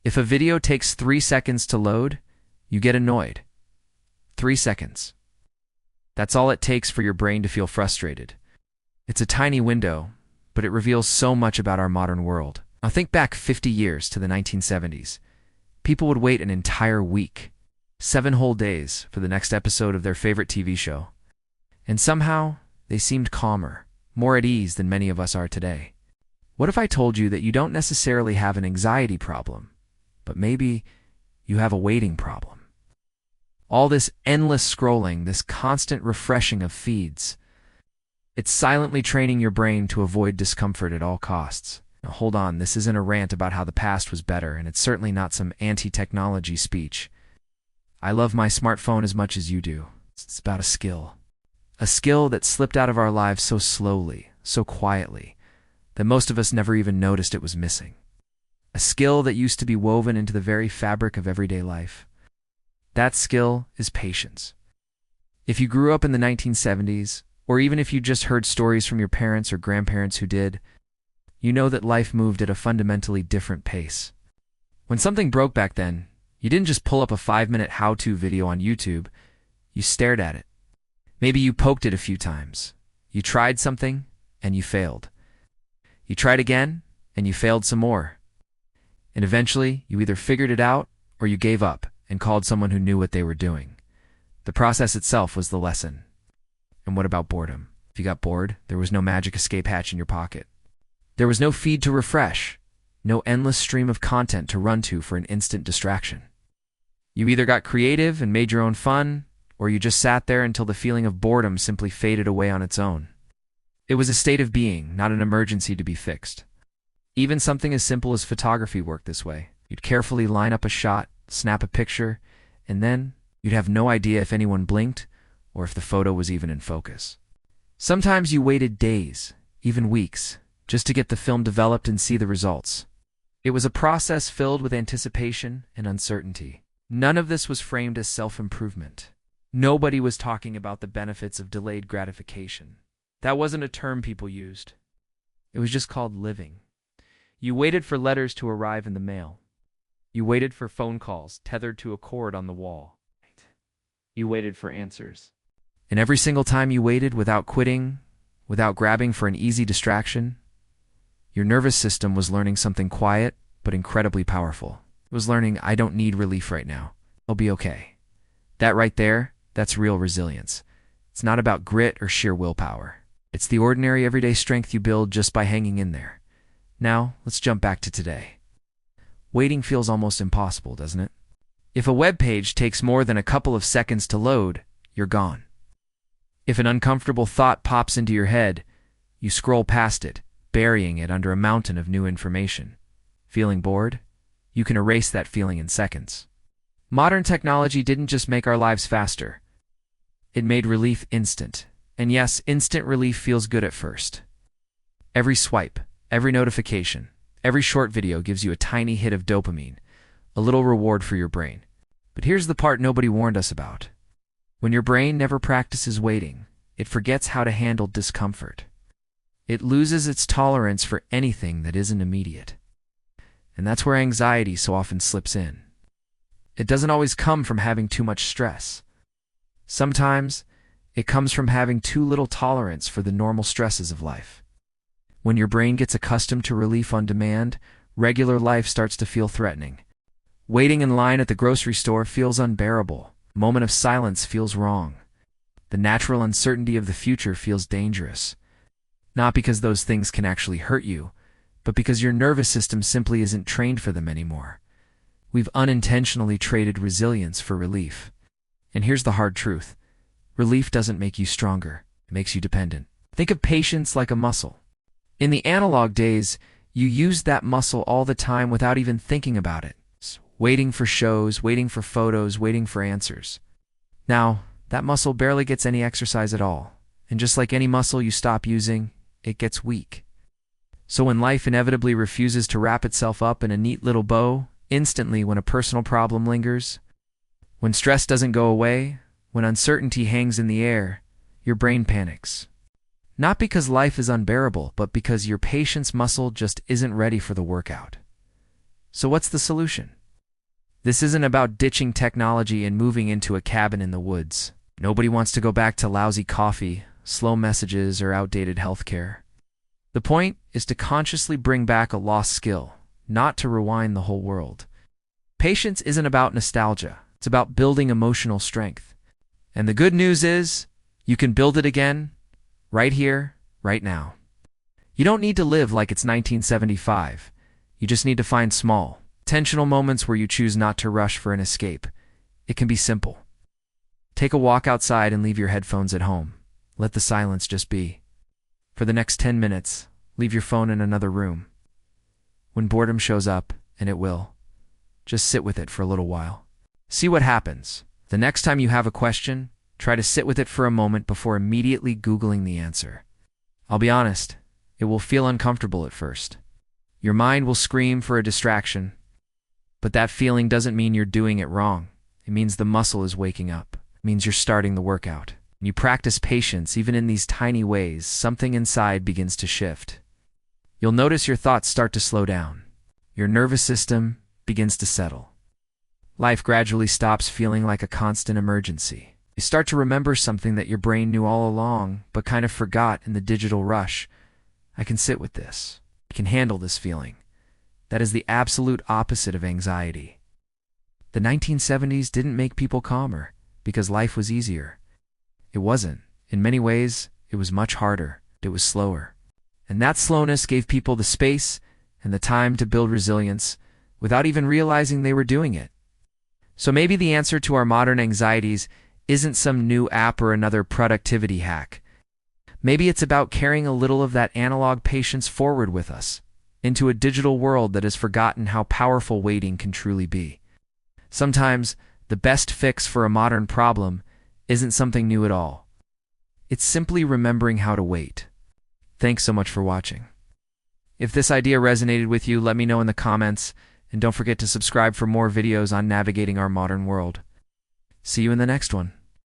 If a video takes 3 seconds to load, you get annoyed. 3 seconds. That's all it takes for your brain to feel frustrated. It's a tiny window, but it reveals so much about our modern world. Now think back 50 years to the 1970s. People would wait an entire week, 7 whole days, for the next episode of their favorite TV show. And somehow, they seemed calmer, more at ease than many of us are today. What if I told you that you don't necessarily have an anxiety problem, but maybe you have a waiting problem? All this endless scrolling, this constant refreshing of feeds, it's silently training your brain to avoid discomfort at all costs. Now, hold on, this isn't a rant about how the past was better, and it's certainly not some anti-technology speech. I love my smartphone as much as you do. It's about a skill. A skill that slipped out of our lives so slowly, so quietly, that most of us never even noticed it was missing. A skill that used to be woven into the very fabric of everyday life. That skill is patience. If you grew up in the 1970s, or even if you just heard stories from your parents or grandparents who did, you know that life moved at a fundamentally different pace. When something broke back then, you didn't just pull up a 5-minute how-to video on YouTube, you stared at it. Maybe you poked it a few times. You tried something, and you failed. You tried again, and you failed some more. And eventually, you either figured it out, or you gave up and called someone who knew what they were doing. The process itself was the lesson. And what about boredom? If you got bored, there was no magic escape hatch in your pocket. There was no feed to refresh, no endless stream of content to run to for an instant distraction. You either got creative and made your own fun, or you just sat there until the feeling of boredom simply faded away on its own. It was a state of being, not an emergency to be fixed. Even something as simple as photography worked this way. You'd carefully line up a shot, snap a picture, and then you'd have no idea if anyone blinked or if the photo was even in focus. Sometimes you waited days, even weeks, just to get the film developed and see the results. It was a process filled with anticipation and uncertainty. None of this was framed as self-improvement. Nobody was talking about the benefits of delayed gratification. That wasn't a term people used. It was just called living. You waited for letters to arrive in the mail. You waited for phone calls tethered to a cord on the wall. You waited for answers. And every single time you waited without quitting, without grabbing for an easy distraction, your nervous system was learning something quiet but incredibly powerful. It was learning, I don't need relief right now. I'll be okay. That right there, that's real resilience. It's not about grit or sheer willpower. It's the ordinary everyday strength you build just by hanging in there. Now, let's jump back to today. Waiting feels almost impossible, doesn't it? If a web page takes more than a couple of seconds to load, you're gone. If an uncomfortable thought pops into your head, you scroll past it, burying it under a mountain of new information. Feeling bored? You can erase that feeling in seconds. Modern technology didn't just make our lives faster. It made relief instant. And yes, instant relief feels good at first. Every swipe, every notification, every short video gives you a tiny hit of dopamine, a little reward for your brain. But here's the part nobody warned us about. When your brain never practices waiting, it forgets how to handle discomfort. It loses its tolerance for anything that isn't immediate. And that's where anxiety so often slips in. It doesn't always come from having too much stress. Sometimes, it comes from having too little tolerance for the normal stresses of life. When your brain gets accustomed to relief on demand, regular life starts to feel threatening. Waiting in line at the grocery store feels unbearable. A moment of silence feels wrong. The natural uncertainty of the future feels dangerous. Not because those things can actually hurt you, but because your nervous system simply isn't trained for them anymore. We've unintentionally traded resilience for relief. And here's the hard truth. Relief doesn't make you stronger. It makes you dependent. Think of patience like a muscle. In the analog days, you used that muscle all the time without even thinking about it. Waiting for shows, waiting for photos, waiting for answers. Now, that muscle barely gets any exercise at all. And just like any muscle you stop using, it gets weak. So when life inevitably refuses to wrap itself up in a neat little bow, instantly when a personal problem lingers, when stress doesn't go away, when uncertainty hangs in the air, your brain panics. Not because life is unbearable, but because your patience muscle just isn't ready for the workout. So what's the solution? This isn't about ditching technology and moving into a cabin in the woods. Nobody wants to go back to lousy coffee, slow messages, or outdated healthcare. The point is to consciously bring back a lost skill, not to rewind the whole world. Patience isn't about nostalgia. It's about building emotional strength. And the good news is, you can build it again, right here, right now. You don't need to live like it's 1975. You just need to find small, intentional moments where you choose not to rush for an escape. It can be simple. Take a walk outside and leave your headphones at home. Let the silence just be. For the next 10 minutes, leave your phone in another room. When boredom shows up, and it will, just sit with it for a little while. See what happens. The next time you have a question, try to sit with it for a moment before immediately Googling the answer. I'll be honest, it will feel uncomfortable at first. Your mind will scream for a distraction, but that feeling doesn't mean you're doing it wrong. It means the muscle is waking up. It means you're starting the workout. When you practice patience, even in these tiny ways, something inside begins to shift. You'll notice your thoughts start to slow down. Your nervous system begins to settle. Life gradually stops feeling like a constant emergency. You start to remember something that your brain knew all along, but kind of forgot in the digital rush. I can sit with this. I can handle this feeling. That is the absolute opposite of anxiety. The 1970s didn't make people calmer because life was easier. It wasn't. In many ways, it was much harder. It was slower. And that slowness gave people the space and the time to build resilience without even realizing they were doing it. So maybe the answer to our modern anxieties isn't some new app or another productivity hack. Maybe it's about carrying a little of that analog patience forward with us into a digital world that has forgotten how powerful waiting can truly be. Sometimes the best fix for a modern problem isn't something new at all. It's simply remembering how to wait. Thanks so much for watching. If this idea resonated with you, let me know in the comments, and don't forget to subscribe for more videos on navigating our modern world. See you in the next one.